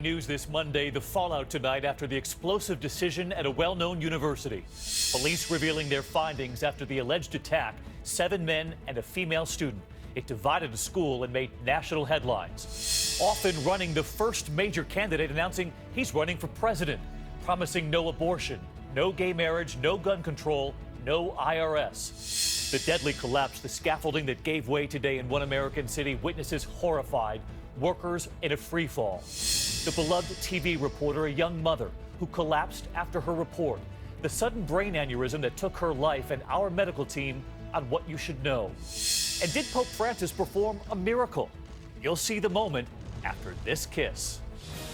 News this Monday, the fallout tonight after the explosive decision at a well-known university. Police revealing their findings after the alleged attack, 7 men and a female student. It divided the school and made national headlines. Often running the first major candidate announcing he's running for president, promising no abortion, no gay marriage, no gun control, no IRS. The deadly collapse, the scaffolding that gave way today in one American city, witnesses horrified, workers in a free fall. The beloved TV reporter, a young mother who collapsed after her report. The sudden brain aneurysm that took her life, and our medical team on what you should know. And did Pope Francis perform a miracle? You'll see the moment after this kiss.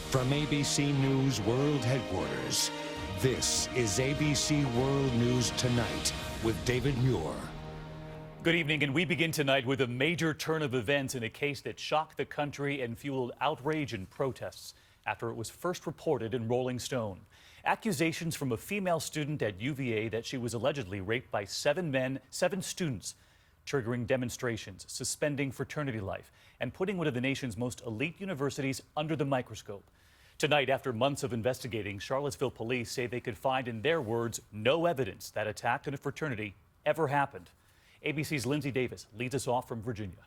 From ABC News World Headquarters, this is ABC World News Tonight with David Muir. Good evening, and we begin tonight with a major turn of events in a case that shocked the country and fueled outrage and protests after it was first reported in Rolling Stone. Accusations from a female student at Wjla that she was allegedly raped by 7 students, triggering demonstrations, suspending fraternity life, and putting one of the nation's most elite universities under the microscope. Tonight, after months of investigating, Charlottesville police say they could find, in their words, no evidence that attack on a fraternity ever happened. ABC's Lindsay Davis leads us off from Virginia.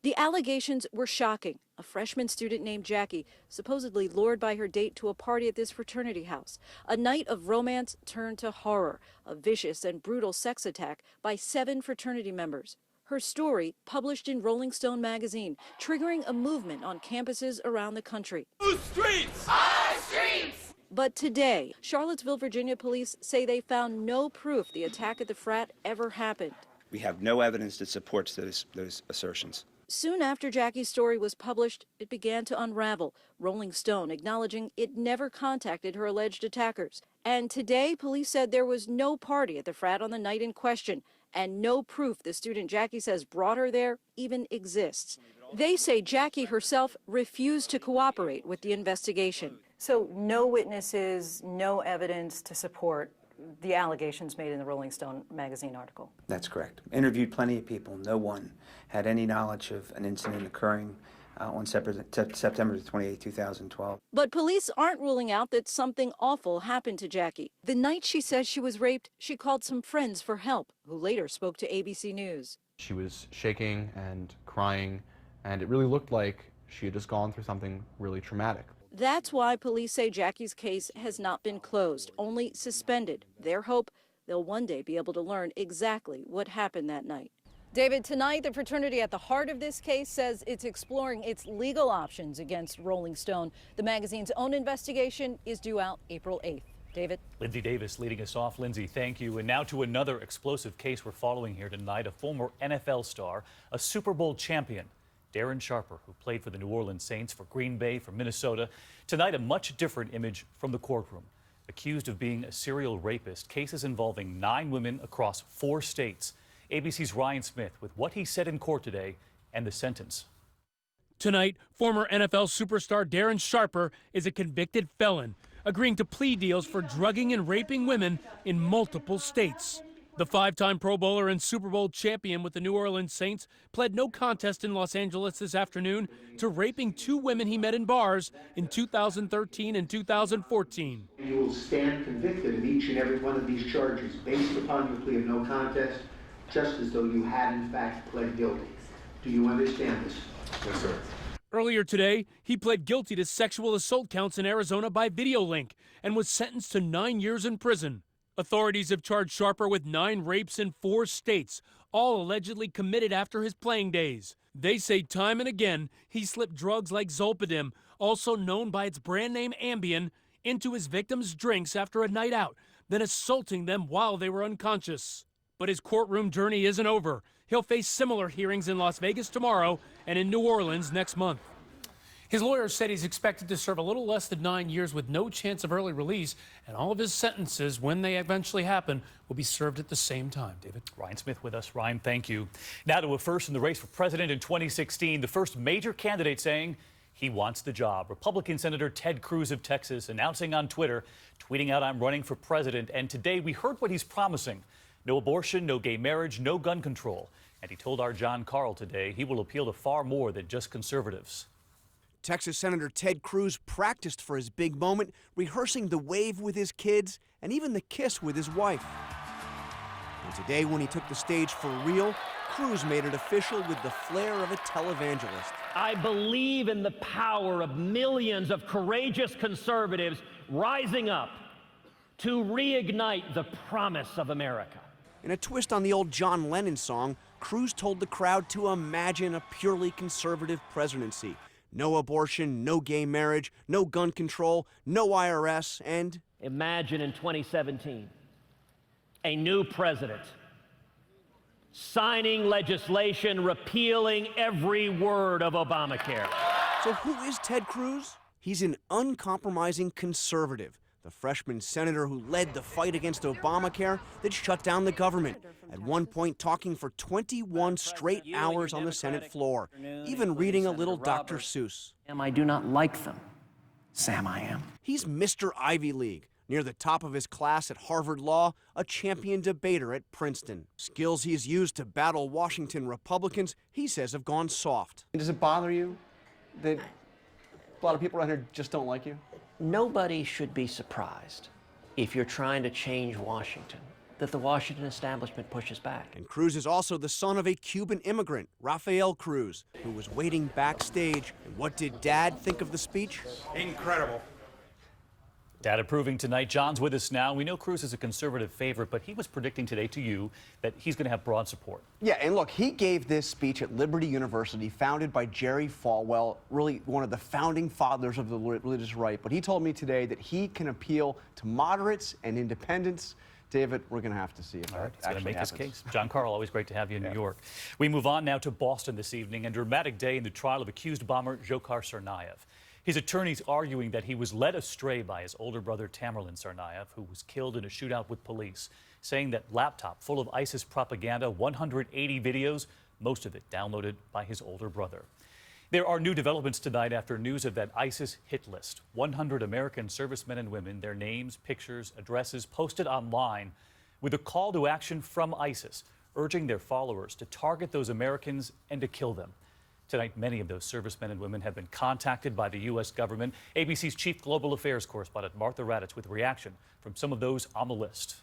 The allegations were shocking. A freshman student named Jackie, supposedly lured by her date to a party at this fraternity house. A night of romance turned to horror, a vicious and brutal sex attack by 7 fraternity members. Her story published in Rolling Stone magazine, triggering a movement on campuses around the country. Whose streets? Our streets! But today, Charlottesville, Virginia police say they found no proof the attack at the frat ever happened. We have no evidence that supports those assertions. Soon after Jackie's story was published, it began to unravel, Rolling Stone acknowledging it never contacted her alleged attackers. And today, police said there was no party at the frat on the night in question, and no proof the student Jackie says brought her there even exists. They say Jackie herself refused to cooperate with the investigation. So no witnesses, no evidence to support the allegations made in the Rolling Stone magazine article. That's correct. Interviewed plenty of people. No one had any knowledge of an incident occurring on September 28, 2012. But police aren't ruling out that something awful happened to Jackie. The night she says she was raped, she called some friends for help, who later spoke to ABC News. She was shaking and crying, and it really looked like she had just gone through something really traumatic. That's why police say Jackie's case has not been closed, only suspended. Their hope, they'll one day be able to learn exactly what happened that night. David, tonight the fraternity at the heart of this case says it's exploring its legal options against Rolling Stone. The magazine's own investigation is due out April 8th. David? Lindsay Davis leading us off. Lindsay, thank you. And now to another explosive case we're following here tonight. A former NFL star, a Super Bowl champion, Darren Sharper, who played for the New Orleans Saints, for Green Bay, for Minnesota. Tonight, a much different image from the courtroom. Accused of being a serial rapist, cases involving 9 women across 4 states. ABC's Ryan Smith with what he said in court today and the sentence. Tonight, former NFL superstar Darren Sharper is a convicted felon, agreeing to plea deals for drugging and raping women in multiple states. The 5-time Pro Bowler and Super Bowl champion with the New Orleans Saints pled no contest in Los Angeles this afternoon to raping 2 women he met in bars in 2013 and 2014. You will stand convicted of each and every one of these charges based upon your plea of no contest, just as though you had in fact pled guilty. Do you understand this? Yes, sir. Earlier today, he pled guilty to sexual assault counts in Arizona by video link and was sentenced to 9 years in prison. Authorities have charged Sharper with 9 rapes in 4 states, all allegedly committed after his playing days. They say time and again he slipped drugs like Zolpidem, also known by its brand name Ambien, into his victims' drinks after a night out, then assaulting them while they were unconscious. But his courtroom journey isn't over. He'll face similar hearings in Las Vegas tomorrow and in New Orleans next month. His lawyers said he's expected to serve a little less than 9 years with no chance of early release, and all of his sentences, when they eventually happen, will be served at the same time. David? Ryan Smith with us. Ryan, thank you. Now to a first in the race for president in 2016, the first major candidate saying he wants the job. Republican Senator Ted Cruz of Texas announcing on Twitter, tweeting out, "I'm running for president." And today we heard what he's promising. No abortion, no gay marriage, no gun control. And he told our John Carl today he will appeal to far more than just conservatives. Texas Senator Ted Cruz practiced for his big moment, rehearsing the wave with his kids and even the kiss with his wife. And today, when he took the stage for real, Cruz made it official with the flair of a televangelist. I believe in the power of millions of courageous conservatives rising up to reignite the promise of America. In a twist on the old John Lennon song, Cruz told the crowd to imagine a purely conservative presidency. No abortion, no gay marriage, no gun control, no IRS, and... Imagine in 2017, a new president signing legislation repealing every word of Obamacare. So who is Ted Cruz? He's an uncompromising conservative, the freshman senator who led the fight against Obamacare that shut down the government, at one point talking for 21 straight hours on the Senate floor, even reading a little Dr. Seuss. I do not like them. Sam, I am. He's Mr. Ivy League, near the top of his class at Harvard Law, a champion debater at Princeton. Skills he's used to battle Washington Republicans, he says, have gone soft. Does it bother you that a lot of people around here just don't like you? Nobody should be surprised if you're trying to change Washington, that the Washington establishment pushes back. And Cruz is also the son of a Cuban immigrant, Rafael Cruz, who was waiting backstage. And what did Dad think of the speech? Incredible. Dad approving tonight. John's with us now. We know Cruz is a conservative favorite, but he was predicting today to you that he's going to have broad support. Yeah, and look, he gave this speech at Liberty University, founded by Jerry Falwell, really one of the founding fathers of the religious right. But he told me today that he can appeal to moderates and independents. David, we're going to have to see if that He's going to make happens. his case. John Carl, always great to have you in New York. We move on now to Boston this evening. A dramatic day in the trial of accused bomber Dzhokhar Tsarnaev. His attorneys arguing that he was led astray by his older brother Tamerlan Tsarnaev, who was killed in a shootout with police, saying that laptop full of ISIS propaganda, 180 videos, most of it downloaded by his older brother. There are new developments tonight after news of that ISIS hit list. 100 American servicemen and women, their names, pictures, addresses posted online with a call to action from ISIS, urging their followers to target those Americans and to kill them. Tonight, many of those servicemen and women have been contacted by the U.S. government. ABC's chief global affairs correspondent Martha Raddatz with reaction from some of those on the list.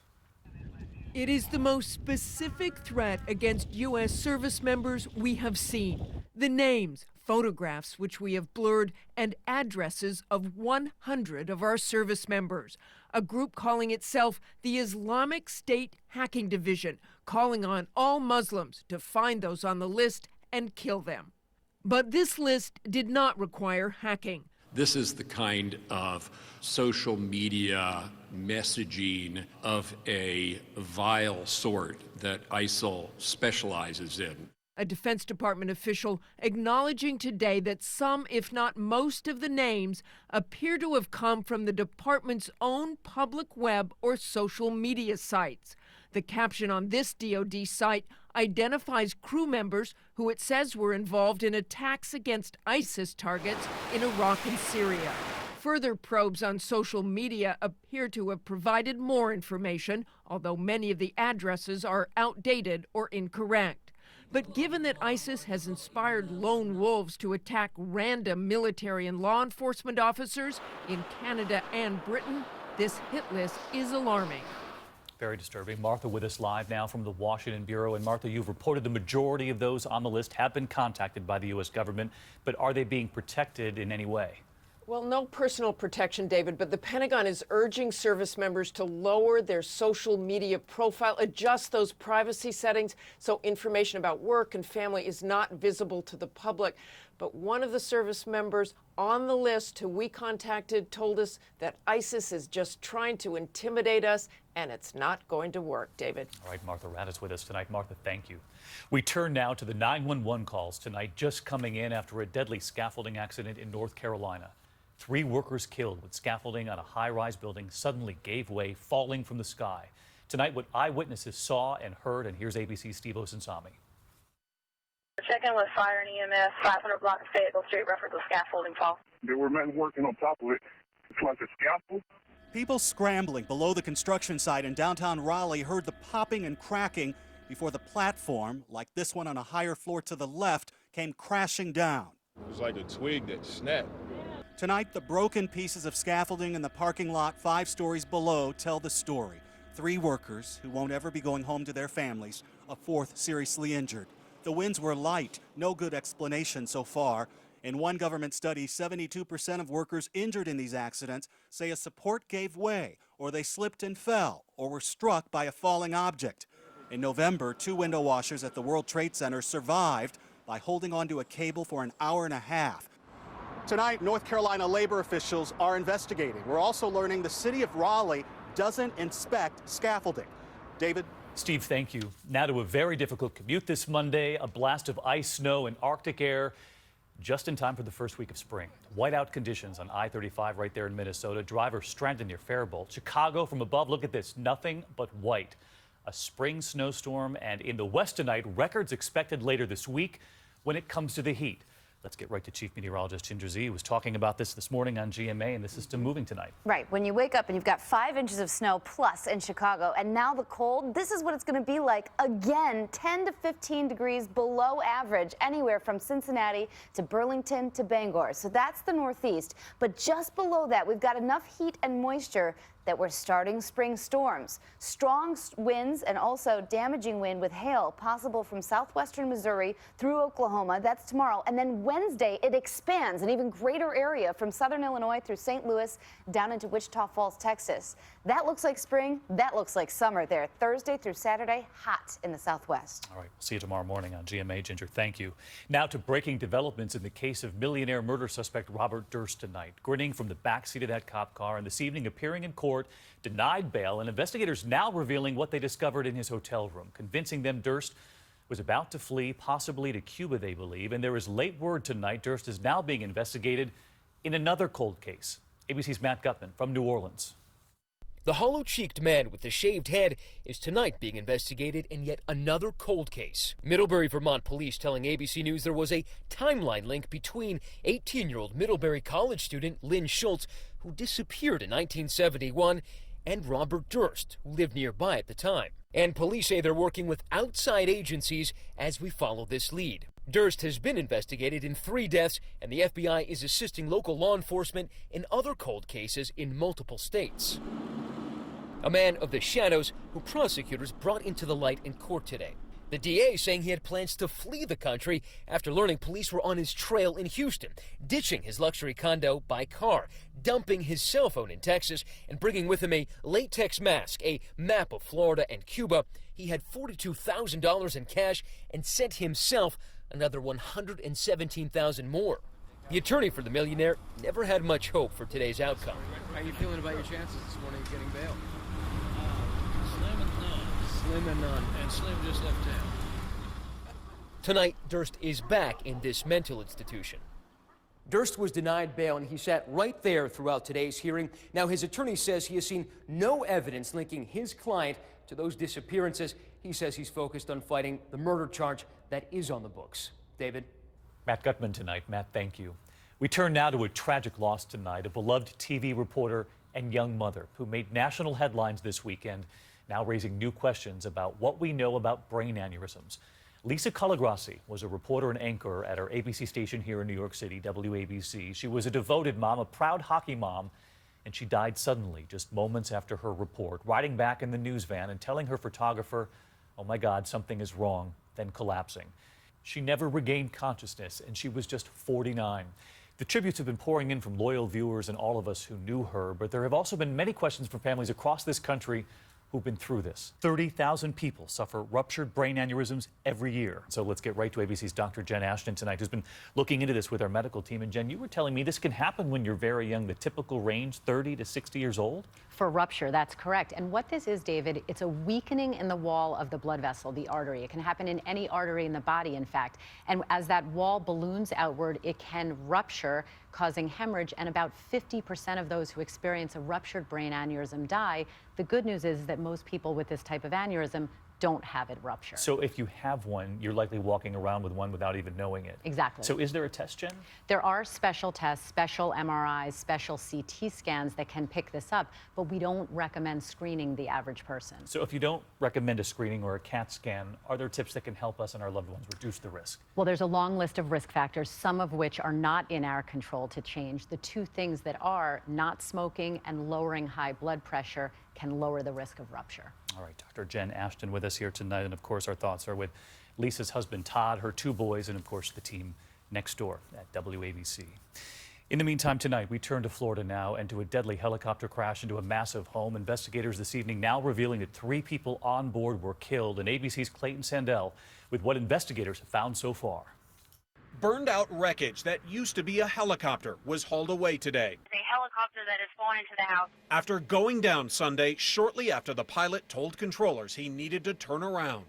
It is the most specific threat against U.S. service members we have seen. The names, photographs which we have blurred, and addresses of 100 of our service members. A group calling itself the Islamic State Hacking Division, calling on all Muslims to find those on the list and kill them. But this list did not require hacking. This is the kind of social media messaging of a vile sort that ISIL specializes in. A Defense Department official acknowledging today that some, if not most of the names, appear to have come from the department's own public web or social media sites. The caption on this DoD site identifies crew members who it says were involved in attacks against ISIS targets in Iraq and Syria. Further probes on social media appear to have provided more information, although many of the addresses are outdated or incorrect. But given that ISIS has inspired lone wolves to attack random military and law enforcement officers in Canada and Britain, this hit list is alarming. Very disturbing. Martha with us live now from the Washington Bureau. And Martha, you've reported the majority of those on the list have been contacted by the U.S. government, but are they being protected in any way? Well, no personal protection, David, but the Pentagon is urging service members to lower their social media profile, adjust those privacy settings so information about work and family is not visible to the public. But one of the service members on the list who we contacted told us that ISIS is just trying to intimidate us, and it's not going to work, David. All right, Martha Raddatz with us tonight. Martha, thank you. We turn now to the 911 calls tonight, just coming in after a deadly scaffolding accident in North Carolina. 3 workers killed when scaffolding on a high-rise building suddenly gave way, falling from the sky. Tonight, what eyewitnesses saw and heard, and here's ABC's Steve Osensami. Check-in with fire and EMS, 500 block of Fayetteville Street, reference to scaffolding fall. There were men working on top of it. It's like a scaffold. People scrambling below the construction site in downtown Raleigh heard the popping and cracking before the platform, like this one on a higher floor to the left, came crashing down. It was like a twig that snapped. Tonight, the broken pieces of scaffolding in the parking lot 5 stories below tell the story. 3 workers who won't ever be going home to their families, a 4th seriously injured. The winds were light, no good explanation so far. In one government study, 72% of workers injured in these accidents say a support gave way, or they slipped and fell, or were struck by a falling object. In November, 2 window washers at the World Trade Center survived by holding onto a cable for an hour and a half. Tonight, North Carolina labor officials are investigating. We're also learning the city of Raleigh doesn't inspect scaffolding. David? Steve, thank you. Now to a very difficult commute this Monday, a blast of ice, snow, and Arctic air just in time for the first week of spring. Whiteout conditions on I-35 right there in Minnesota. Drivers stranded near Faribault. Chicago from above, look at this, nothing but white. A spring snowstorm, and in the west tonight, records expected later this week when it comes to the heat. Let's get right to Chief Meteorologist Ginger Z, who was talking about this morning on GMA and the system moving tonight. Right. When you wake up and you've got 5 inches of snow plus in Chicago, and now the cold, this is what it's going to be like again, 10 to 15 degrees below average, anywhere from Cincinnati to Burlington to Bangor. So that's the Northeast. But just below that, we've got enough heat and moisture that we're starting spring storms. Strong winds and also damaging wind with hail possible from southwestern Missouri through Oklahoma. That's tomorrow. And then Wednesday, it expands an even greater area from southern Illinois through St. Louis down into Wichita Falls, Texas. That looks like spring. That looks like summer there. Thursday through Saturday, hot in the southwest. All right, we'll see you tomorrow morning on GMA. Ginger, thank you. Now to breaking developments in the case of millionaire murder suspect Robert Durst tonight. Grinning from the backseat of that cop car, and this evening appearing in court, denied bail, and investigators now revealing what they discovered in his hotel room, convincing them Durst was about to flee, possibly to Cuba, they believe. And there is late word tonight. Durst is now being investigated in another cold case. ABC's Matt Gutman from New Orleans. The hollow-cheeked man with the shaved head is tonight being investigated in yet another cold case. Middlebury, Vermont police telling ABC News there was a timeline link between 18-year-old Middlebury College student Lynn Schultz, who disappeared in 1971, and Robert Durst, who lived nearby at the time. And police say they're working with outside agencies as we follow this lead. Durst has been investigated in 3 deaths, and the FBI is assisting local law enforcement in other cold cases in multiple states. A man of the shadows who prosecutors brought into the light in court today. The DA saying he had plans to flee the country after learning police were on his trail in Houston, ditching his luxury condo by car, dumping his cell phone in Texas, and bringing with him a latex mask, a map of Florida and Cuba. He had $42,000 in cash and sent himself another $117,000 more. The attorney for the millionaire never had much hope for today's outcome. How are you feeling about your chances this morning of getting bail? Slim and none. Slim and none. And Slim just left town. Tonight, Durst is back in this mental institution. Durst was denied bail, and he sat right there throughout today's hearing. Now, his attorney says he has seen no evidence linking his client to those disappearances. He says he's focused on fighting the murder charge that is on the books. David? Matt Gutman tonight. Matt, thank you. We turn now to a tragic loss tonight. A beloved TV reporter and young mother who made national headlines this weekend, now raising new questions about what we know about brain aneurysms. Lisa Colagrassi was a reporter and anchor at our ABC station here in New York City, WABC. She was a devoted mom, a proud hockey mom, and she died suddenly just moments after her report, riding back in the news van and telling her photographer, "Oh my God, something is wrong," then collapsing. She never regained consciousness, and she was just 49. The tributes have been pouring in from loyal viewers and all of us who knew her, but there have also been many questions from families across this country who've been through this. 30,000 people suffer ruptured brain aneurysms every year. So let's get right to ABC's Dr. Jen Ashton tonight, who's been looking into this with our medical team. And Jen, you were telling me this can happen when you're very young, the typical range, 30 to 60 years old? For rupture, that's correct. And what this is, David, it's a weakening in the wall of the blood vessel, the artery. It can happen in any artery in the body, in fact. And as that wall balloons outward, it can rupture, causing hemorrhage. And about 50% of those who experience a ruptured brain aneurysm die. The good news is that most people with this type of aneurysm don't have it rupture. So if you have one, you're likely walking around with one without even knowing it. Exactly. So is there a test, Jen? There are special tests, special MRIs, special CT scans that can pick this up, but we don't recommend screening the average person. So if you don't recommend a screening or a CAT scan, are there tips that can help us and our loved ones reduce the risk? Well, there's a long list of risk factors, some of which are not in our control to change. The two things that are not smoking and lowering high blood pressure can lower the risk of rupture. All right, Dr. Jen Ashton with us here tonight. And of course, our thoughts are with Lisa's husband, Todd, her 2 boys, and of course, the team next door at WABC. In the meantime, tonight, we turn to Florida now and to a deadly helicopter crash into a massive home. Investigators this evening now revealing that 3 people on board were killed. And ABC's Clayton Sandell with what investigators have found so far. Burned out wreckage that used to be a helicopter was hauled away today. A helicopter that has flown into the house. After going down Sunday, shortly after the pilot told controllers he needed to turn around.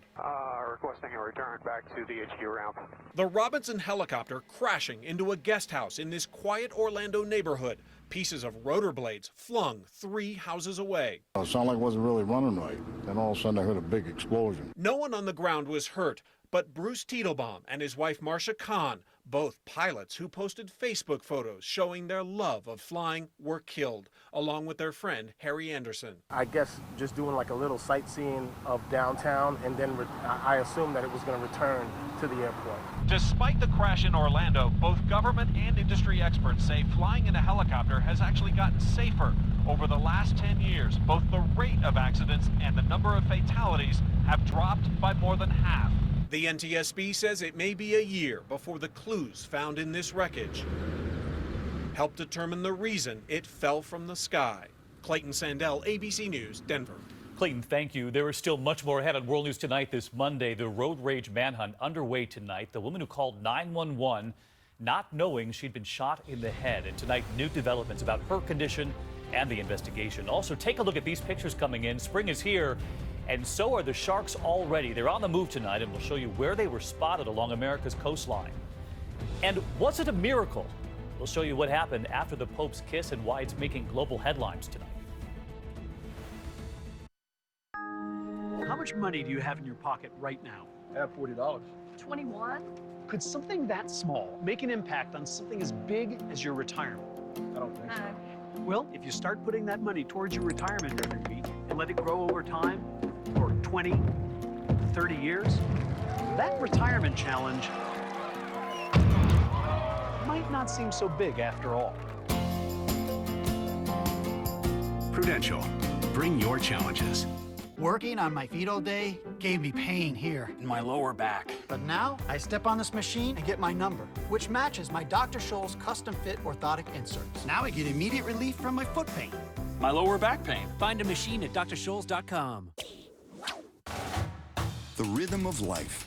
Requesting a return back to the HQ ramp. The Robinson helicopter crashing into a guest house in this quiet Orlando neighborhood. Pieces of rotor blades flung 3 houses away. It sounded like it wasn't really running right. Then all of a sudden I heard a big explosion. No one on the ground was hurt, but Bruce Titelbaum and his wife Marcia Kahn, both pilots who posted Facebook photos showing their love of flying, were killed, along with their friend Harry Anderson. I guess just doing like a little sightseeing of downtown, and then I assumed that it was going to return to the airport. Despite the crash in Orlando, both government and industry experts say flying in a helicopter has actually gotten safer. Over the last 10 years, both the rate of accidents and the number of fatalities have dropped by more than half. The NTSB says it may be a year before the clues found in this wreckage help determine the reason it fell from the sky. Clayton Sandell, ABC News, Denver. Clayton, thank you. There is still much more ahead on World News Tonight this Monday. The road rage manhunt underway tonight. The woman who called 911 not knowing she'd been shot in the head. And tonight, new developments about her condition and the investigation. Also, take a look at these pictures coming in. Spring is here. And so are the sharks already. They're on the move tonight, and we'll show you where they were spotted along America's coastline. And was it a miracle? We'll show you what happened after the Pope's kiss and why it's making global headlines tonight. How much money do you have in your pocket right now? I have $40. 21? Could something that small make an impact on something as big as your retirement? I don't think so. Well, if you start putting that money towards your retirement every week and let it grow over time, for 20, 30 years, that retirement challenge might not seem so big after all. Prudential, bring your challenges. Working on my feet all day gave me pain here In my lower back. But now I step on this machine and get my number, which matches my Dr. Scholl's custom fit orthotic inserts. Now I get immediate relief from my foot pain. My lower back pain. Find a machine at drscholls.com. The rhythm of life.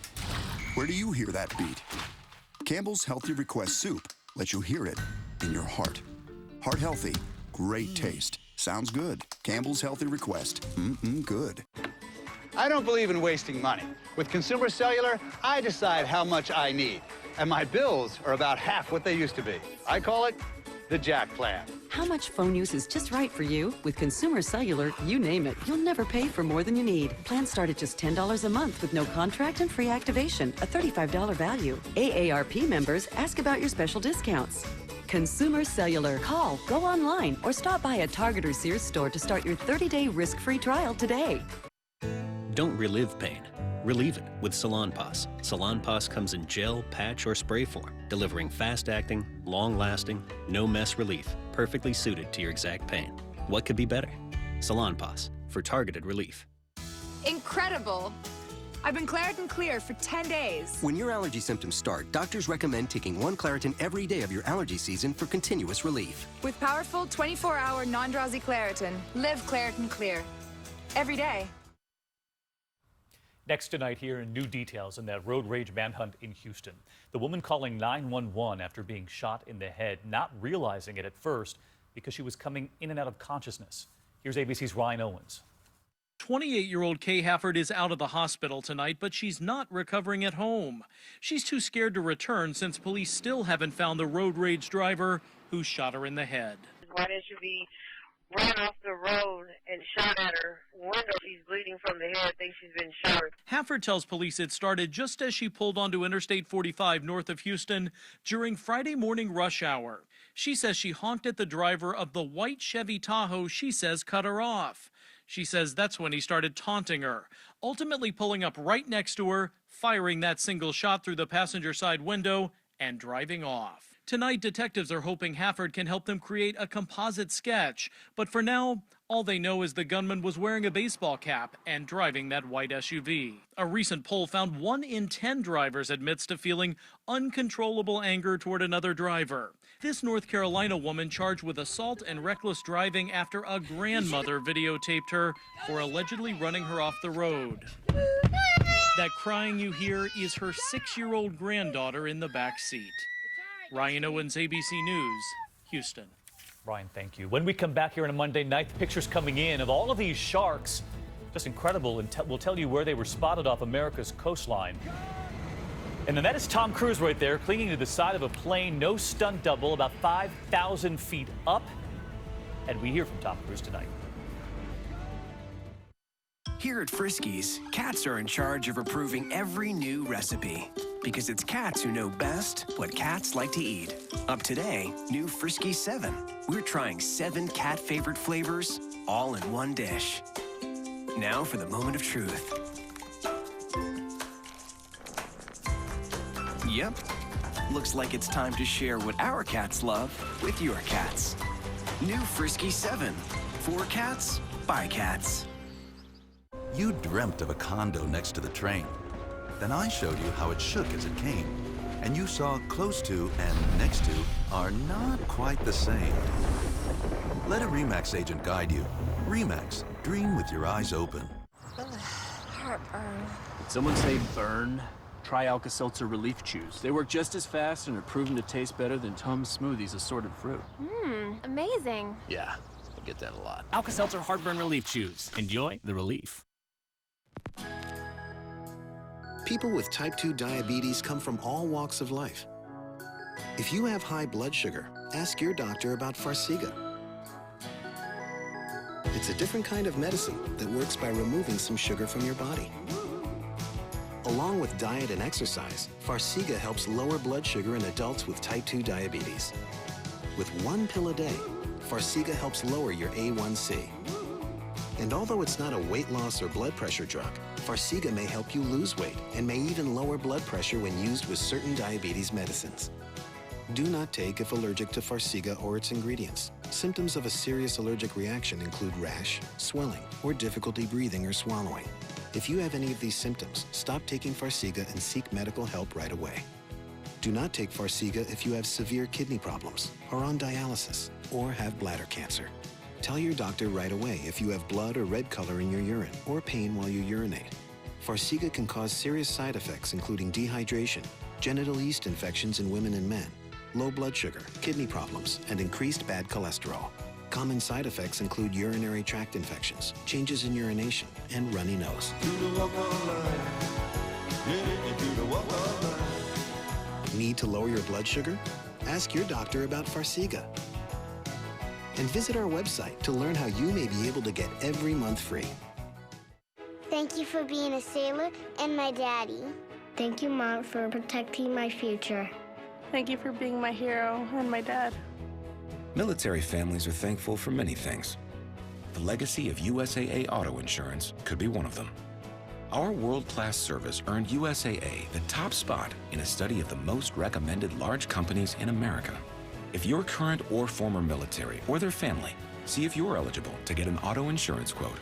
Where do you hear that beat? Campbell's Healthy Request Soup lets you hear it in your heart. Heart healthy, great taste. Sounds good. Campbell's Healthy Request. Good. I don't believe in wasting money. With Consumer Cellular, I decide how much I need. And my bills are about half what they used to be. I call it the Jack Plan. How much phone use is just right for you? With Consumer Cellular, you name it, you'll never pay for more than you need. Plans start at just $10 a month with no contract and free activation, a $35 value. AARP members, ask about your special discounts. Consumer Cellular. Call, go online, or stop by a Target or Sears store to start your 30-day risk-free trial today. Don't relive pain. Relieve it with Salonpas. Salonpas comes in gel, patch, or spray form, delivering fast-acting, long-lasting, no-mess relief, perfectly suited to your exact pain. What could be better? Salonpas, for targeted relief. Incredible! I've been Claritin Clear for 10 days. When your allergy symptoms start, doctors recommend taking 1 Claritin every day of your allergy season for continuous relief. With powerful 24-hour non-drowsy Claritin, live Claritin Clear. Every day. Next tonight here, new details in that road rage manhunt in Houston. The woman calling 911 after being shot in the head, not realizing it at first because she was coming in and out of consciousness. Here's ABC's Ryan Owens. 28-year-old Kay Hafford is out of the hospital tonight, but she's not recovering at home. She's too scared to return since police still haven't found the road rage driver who shot her in the head. Right as you be ran off the road and shot at her window. She's bleeding from the head. I think she's been shot. Hafford tells police it started just as she pulled onto Interstate 45 north of Houston during Friday morning rush hour. She says she honked at the driver of the white Chevy Tahoe she says cut her off. She says that's when he started taunting her, ultimately pulling up right next to her, firing that single shot through the passenger side window, and driving off. Tonight, detectives are hoping Hafford can help them create a composite sketch. But for now, all they know is the gunman was wearing a baseball cap and driving that white SUV. A recent poll found 1 in 10 drivers admits to feeling uncontrollable anger toward another driver. This North Carolina woman charged with assault and reckless driving after a grandmother videotaped her for allegedly running her off the road. That crying you hear is her 6-year-old granddaughter in the back seat. Ryan Owens, ABC News, Houston. Ryan, thank you. When we come back here on a Monday night, the pictures coming in of all of these sharks, just incredible, and we'll tell you where they were spotted off America's coastline. And then that is Tom Cruise right there, clinging to the side of a plane, no stunt double, about 5,000 feet up. And we hear from Tom Cruise tonight. Here at Friskies, cats are in charge of approving every new recipe. Because it's cats who know best what cats like to eat. Up today, new Friskies 7. We're trying 7 cat favorite flavors, all in one dish. Now for the moment of truth. Yep. Looks like it's time to share what our cats love with your cats. New Friskies 7. For cats, by cats. You dreamt of a condo next to the train. Then I showed you how it shook as it came. And you saw close to and next to are not quite the same. Let a RE/MAX agent guide you. RE/MAX, dream with your eyes open. Heartburn. Did someone say burn? Try Alka-Seltzer Relief Chews. They work just as fast and are proven to taste better than Tums Smoothies assorted fruit. Amazing. Yeah, I get that a lot. Alka-Seltzer Heartburn Relief Chews. Enjoy the relief. People with type 2 diabetes come from all walks of life. If you have high blood sugar, ask your doctor about Farxiga. It's a different kind of medicine that works by removing some sugar from your body. Along with diet and exercise, Farxiga helps lower blood sugar in adults with type 2 diabetes. With 1 pill a day, Farxiga helps lower your A1C. And although it's not a weight loss or blood pressure drug, Farxiga may help you lose weight and may even lower blood pressure when used with certain diabetes medicines. Do not take if allergic to Farxiga or its ingredients. Symptoms of a serious allergic reaction include rash, swelling, or difficulty breathing or swallowing. If you have any of these symptoms, stop taking Farxiga and seek medical help right away. Do not take Farxiga if you have severe kidney problems, are on dialysis, or have bladder cancer. Tell your doctor right away if you have blood or red color in your urine or pain while you urinate. Farxiga can cause serious side effects including dehydration, genital yeast infections in women and men, low blood sugar, kidney problems, and increased bad cholesterol. Common side effects include urinary tract infections, changes in urination, and runny nose. Need to lower your blood sugar? Ask your doctor about Farxiga. And visit our website to learn how you may be able to get every month free. Thank you for being a sailor and my daddy. Thank you, Mom, for protecting my future. Thank you for being my hero and my dad. Military families are thankful for many things. The legacy of USAA Auto Insurance could be one of them. Our world-class service earned USAA the top spot in a study of the most recommended large companies in America. If you're current or former military or their family, see if you're eligible to get an auto insurance quote.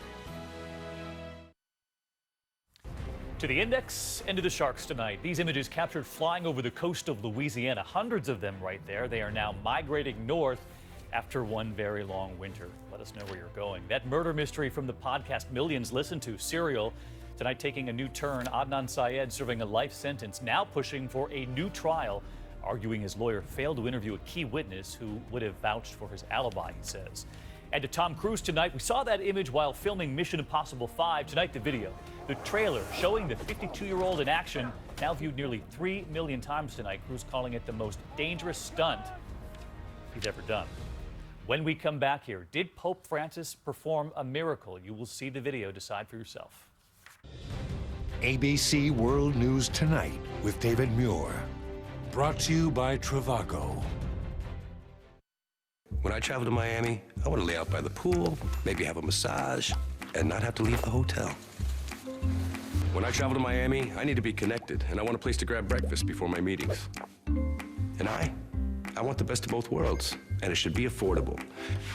To the index and to the sharks tonight. These images captured flying over the coast of Louisiana. Hundreds of them right there. They are now migrating north after one very long winter. Let us know where you're going. That murder mystery from the podcast millions listen to, Serial, tonight taking a new turn. Adnan Syed serving a life sentence, now pushing for a new trial, arguing his lawyer failed to interview a key witness who would have vouched for his alibi, he says. And to Tom Cruise tonight, we saw that image while filming Mission Impossible 5. Tonight, the video, the trailer showing the 52-year-old in action, now viewed nearly 3 million times tonight. Cruise calling it the most dangerous stunt he's ever done. When we come back here, did Pope Francis perform a miracle? You will see the video. Decide for yourself. ABC World News Tonight with David Muir. Brought to you by Trivago. When I travel to Miami, I want to lay out by the pool, maybe have a massage, and not have to leave the hotel. When I travel to Miami, I need to be connected, and I want a place to grab breakfast before my meetings. And I want the best of both worlds, and it should be affordable.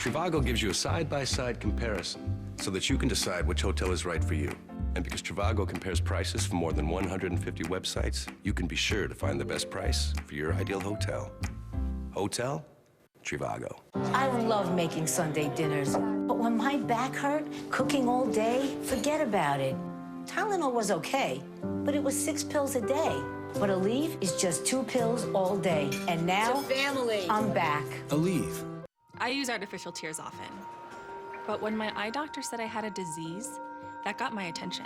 Trivago gives you a side-by-side comparison so that you can decide which hotel is right for you. And because Trivago compares prices from more than 150 websites, you can be sure to find the best price for your ideal hotel. Hotel Trivago. I love making Sunday dinners, but when my back hurt, cooking all day, forget about it. Tylenol was okay, but it was 6 pills a day. But Aleve is just 2 pills all day. And now, I'm back. Aleve. I use artificial tears often, but when my eye doctor said I had a disease, that got my attention.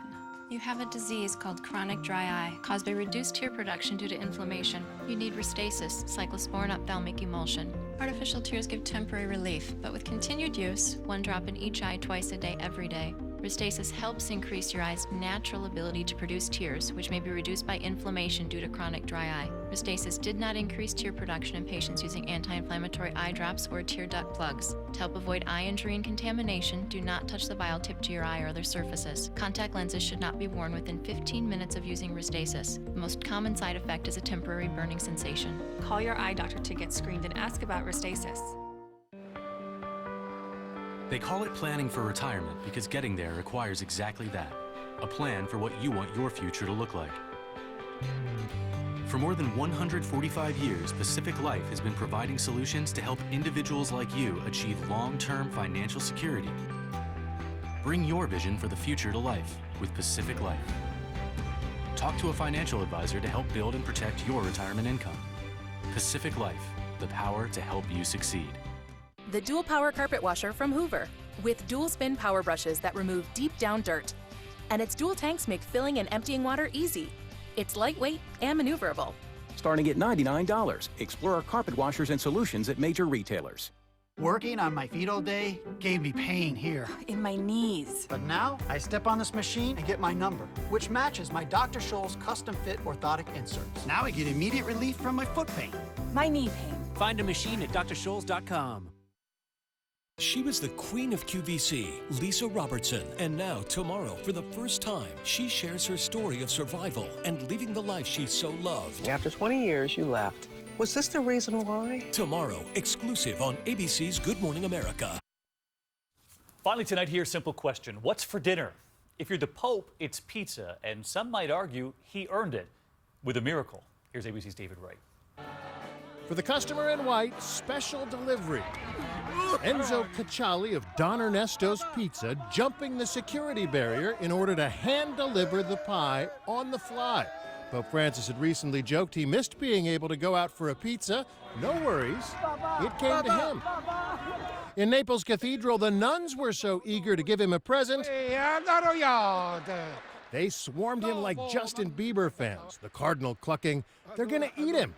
You have a disease called chronic dry eye, caused by reduced tear production due to inflammation. You need Restasis, cyclosporin ophthalmic emulsion. Artificial tears give temporary relief, but with continued use, 1 drop in each eye twice a day, every day, Restasis helps increase your eye's natural ability to produce tears, which may be reduced by inflammation due to chronic dry eye. Restasis did not increase tear production in patients using anti-inflammatory eye drops or tear duct plugs. To help avoid eye injury and contamination, do not touch the vial tip to your eye or other surfaces. Contact lenses should not be worn within 15 minutes of using Restasis. The most common side effect is a temporary burning sensation. Call your eye doctor to get screened and ask about Restasis. They call it planning for retirement because getting there requires exactly that. A plan for what you want your future to look like. For more than 145 years, Pacific Life has been providing solutions to help individuals like you achieve long-term financial security. Bring your vision for the future to life with Pacific Life. Talk to a financial advisor to help build and protect your retirement income. Pacific Life, the power to help you succeed. The Dual Power Carpet Washer from Hoover, with dual spin power brushes that remove deep down dirt. And its dual tanks make filling and emptying water easy. It's lightweight and maneuverable. Starting at $99. Explore our carpet washers and solutions at major retailers. Working on my feet all day gave me pain here. In my knees. But now, I step on this machine and get my number, which matches my Dr. Scholl's custom-fit orthotic inserts. Now I get immediate relief from my foot pain. My knee pain. Find a machine at drscholl's.com. She was the queen of QVC, Lisa Robertson, and now, tomorrow, for the first time, she shares her story of survival and living the life she so loved. After 20 years, you left. Was this the reason why? Tomorrow, exclusive on ABC's Good Morning America. Finally tonight, here's a simple question. What's for dinner? If you're the Pope, it's pizza, and some might argue he earned it with a miracle. Here's ABC's David Wright. For the customer in white, special delivery. Enzo Cacciali of Don Ernesto's Pizza jumping the security barrier in order to hand-deliver the pie on the fly. Pope Francis had recently joked he missed being able to go out for a pizza. No worries, it came to him. In Naples Cathedral, the nuns were so eager to give him a present, they swarmed him like Justin Bieber fans, the cardinal clucking, "They're gonna eat him."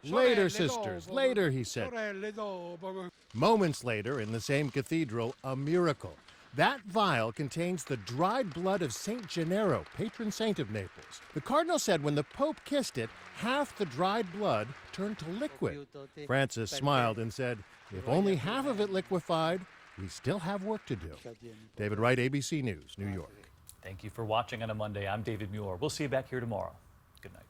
Later, sisters, later, he said. Moments later, in the same cathedral, a miracle. That vial contains the dried blood of Saint Gennaro, patron saint of Naples. The cardinal said when the Pope kissed it, half the dried blood turned to liquid. Francis smiled and said, if only half of it liquefied, we still have work to do. David Wright, ABC News, New York. Thank you for watching on a Monday. I'm David Muir. We'll see you back here tomorrow. Good night.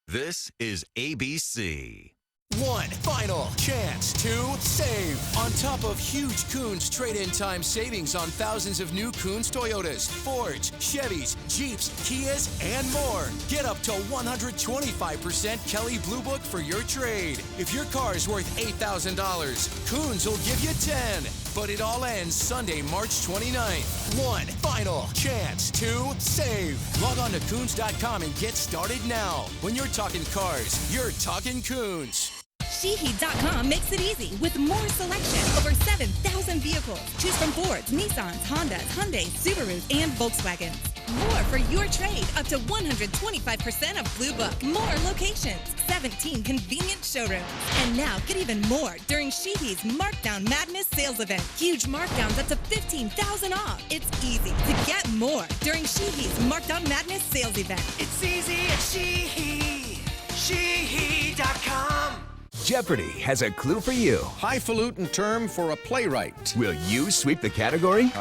This is ABC. One final chance to save. On top of huge Koons trade-in time savings on thousands of new Koons Toyotas, Fords, Chevys, Jeeps, Kias, and more. Get up to 125% Kelley Blue Book for your trade. If your car is worth $8,000, Koons will give you 10. But it all ends Sunday, March 29th. One final chance to save. Log on to Koons.com and get started now. When you're talking cars, you're talking Koons. Sheheat.com makes it easy with more selection. Over 7,000 vehicles. Choose from Fords, Nissans, Hondas, Hyundais, Subarus, and Volkswagens. more for your trade, up to 125% of Blue Book. More locations, 17 convenient showrooms. And now get even more during Sheehy's Markdown Madness sales event. Huge markdowns up to $15,000 off. It's easy to get more during Sheehy's Markdown Madness sales event. It's easy at Sheehy. Sheehy.com. Jeopardy has a clue for you. Highfalutin term for a playwright. Will you sweep the category?